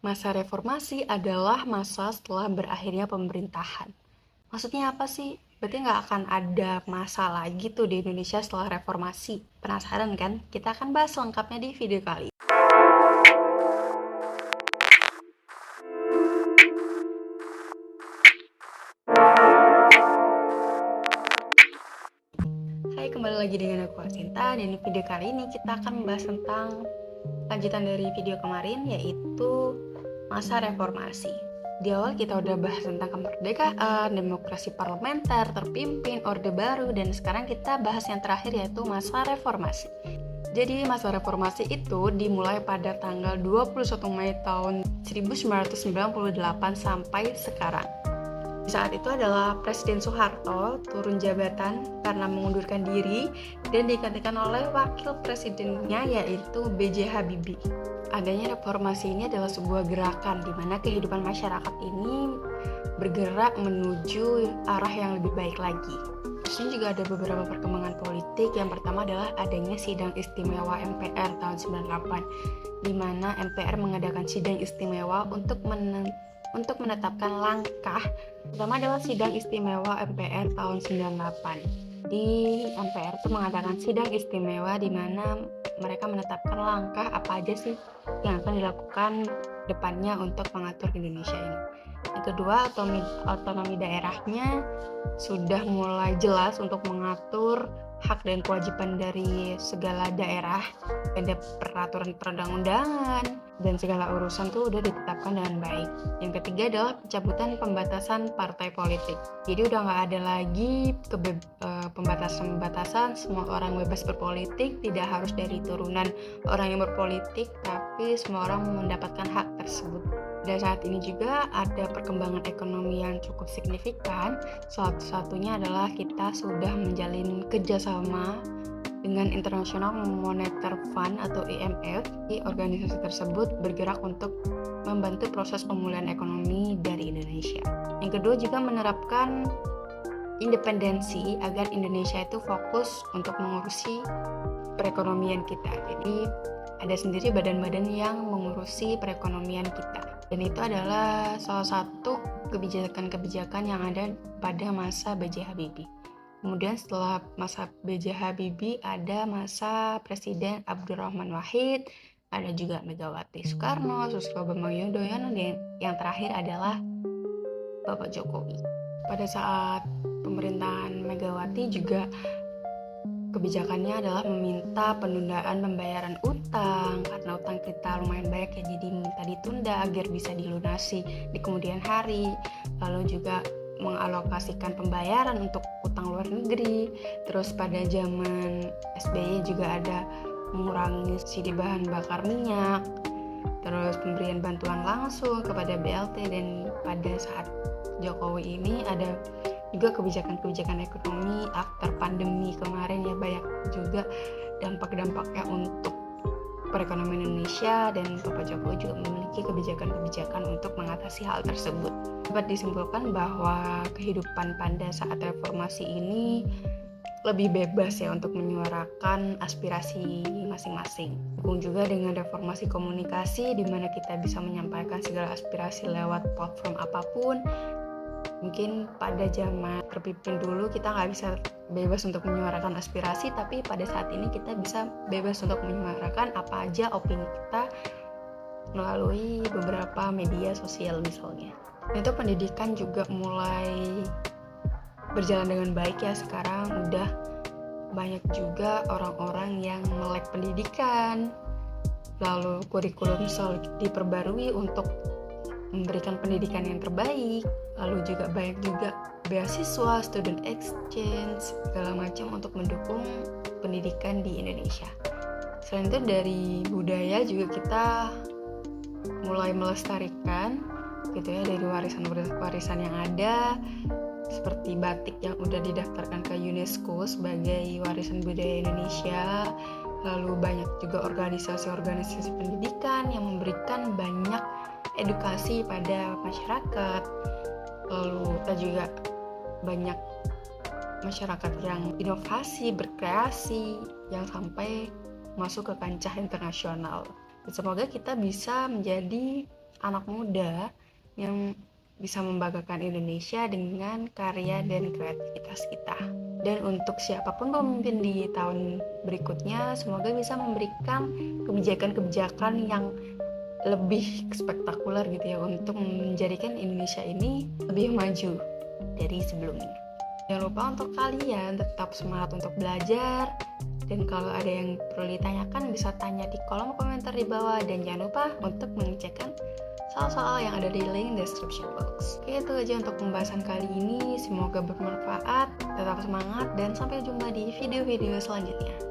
Masa reformasi adalah masa setelah berakhirnya pemerintahan. Maksudnya apa sih? Berarti nggak akan ada masa lagi tuh di Indonesia setelah reformasi. Penasaran kan? Kita akan bahas lengkapnya di video kali. Hai, kembali lagi dengan aku Asinta, dan di video kali ini kita akan membahas tentang lanjutan dari video kemarin, yaitu masa reformasi. Di awal kita udah bahas tentang kemerdekaan, demokrasi parlementer, terpimpin, orde baru, dan sekarang kita bahas yang terakhir yaitu masa reformasi. Jadi masa reformasi itu dimulai pada tanggal 21 Mei tahun 1998 sampai sekarang. Saat itu adalah Presiden Soeharto turun jabatan karena mengundurkan diri dan digantikan oleh wakil presidennya yaitu B.J. Habibie. Adanya reformasi ini adalah sebuah gerakan di mana kehidupan masyarakat ini bergerak menuju arah yang lebih baik lagi. Di sini juga ada beberapa perkembangan politik. Yang pertama adalah adanya sidang istimewa MPR tahun 98, di mana MPR mengadakan sidang istimewa untuk menetapkan langkah. Pertama adalah sidang istimewa MPR tahun 98. Di MPR itu mengadakan sidang istimewa di mana mereka menetapkan langkah apa aja sih yang akan dilakukan depannya untuk mengatur Indonesia ini. Yang kedua, otonomi daerahnya sudah mulai jelas untuk mengatur hak dan kewajiban dari segala daerah, ada peraturan perundang-undangan, dan segala urusan tuh udah ditetapkan dengan baik. Yang ketiga adalah pencabutan pembatasan partai politik. Jadi udah nggak ada lagi pembatasan-pembatasan, semua orang bebas berpolitik, tidak harus dari turunan orang yang berpolitik, tapi semua orang mendapatkan hak tersebut. Dan saat ini juga ada perkembangan ekonomi yang cukup signifikan. Salah satunya adalah kita sudah menjalin kerjasama dengan International Monetary Fund atau IMF. Organisasi tersebut bergerak untuk membantu proses pemulihan ekonomi dari Indonesia. Yang kedua juga menerapkan independensi agar Indonesia itu fokus untuk mengurusi perekonomian kita. Jadi ada sendiri badan-badan yang mengurusi perekonomian kita. Dan itu adalah salah satu kebijakan-kebijakan yang ada pada masa B.J. Habibie. Kemudian setelah masa B.J. Habibie ada masa Presiden Abdurrahman Wahid, ada juga Megawati Soekarno, Susilo Bambang Yudhoyono, dan yang terakhir adalah Bapak Jokowi. Pada saat pemerintahan Megawati juga kebijakannya adalah meminta penundaan pembayaran utang karena utang kita lumayan banyak ya, jadi minta ditunda agar bisa dilunasi di kemudian hari. Lalu juga mengalokasikan pembayaran untuk utang luar negeri. Terus pada zaman SBY juga ada mengurangi subsidi bahan bakar minyak. Terus pemberian bantuan langsung kepada BLT, dan pada saat Jokowi ini ada juga kebijakan-kebijakan ekonomi after pandemi kemarin ya, banyak juga dampak-dampaknya untuk perekonomian Indonesia, dan Bapak Jokowi juga memiliki kebijakan-kebijakan untuk mengatasi hal tersebut. Dapat disimpulkan bahwa kehidupan pada saat reformasi ini lebih bebas ya untuk menyuarakan aspirasi masing-masing. Dukung juga dengan reformasi komunikasi di mana kita bisa menyampaikan segala aspirasi lewat platform apapun. Mungkin pada zaman terpimpin dulu kita nggak bisa bebas untuk menyuarakan aspirasi, tapi pada saat ini kita bisa bebas untuk menyuarakan apa aja opini kita melalui beberapa media sosial misalnya. Dan itu pendidikan juga mulai berjalan dengan baik ya, sekarang udah banyak juga orang-orang yang melek pendidikan, lalu kurikulum selalu diperbarui untuk memberikan pendidikan yang terbaik. Lalu juga banyak juga beasiswa, student exchange, segala macam untuk mendukung pendidikan di Indonesia. Selain itu dari budaya juga kita mulai melestarikan gitu ya, dari warisan yang ada, seperti batik yang udah didaftarkan ke UNESCO sebagai warisan budaya Indonesia. Lalu banyak juga organisasi-organisasi pendidikan yang memberikan banyak edukasi pada masyarakat. Lalu kita juga banyak masyarakat yang inovasi, berkreasi, yang sampai masuk ke kancah internasional. Dan semoga kita bisa menjadi anak muda yang bisa membanggakan Indonesia dengan karya dan kreativitas kita. Dan untuk siapapun pemimpin di tahun berikutnya, semoga bisa memberikan kebijakan-kebijakan yang lebih spektakuler gitu ya, untuk menjadikan Indonesia ini lebih maju dari sebelumnya. Jangan lupa untuk kalian tetap semangat untuk belajar, dan kalau ada yang perlu ditanyakan bisa tanya di kolom komentar di bawah, dan jangan lupa untuk mengecekkan soal-soal yang ada di link description box. Oke, itu aja untuk pembahasan kali ini. Semoga bermanfaat, tetap semangat, dan sampai jumpa di video-video selanjutnya.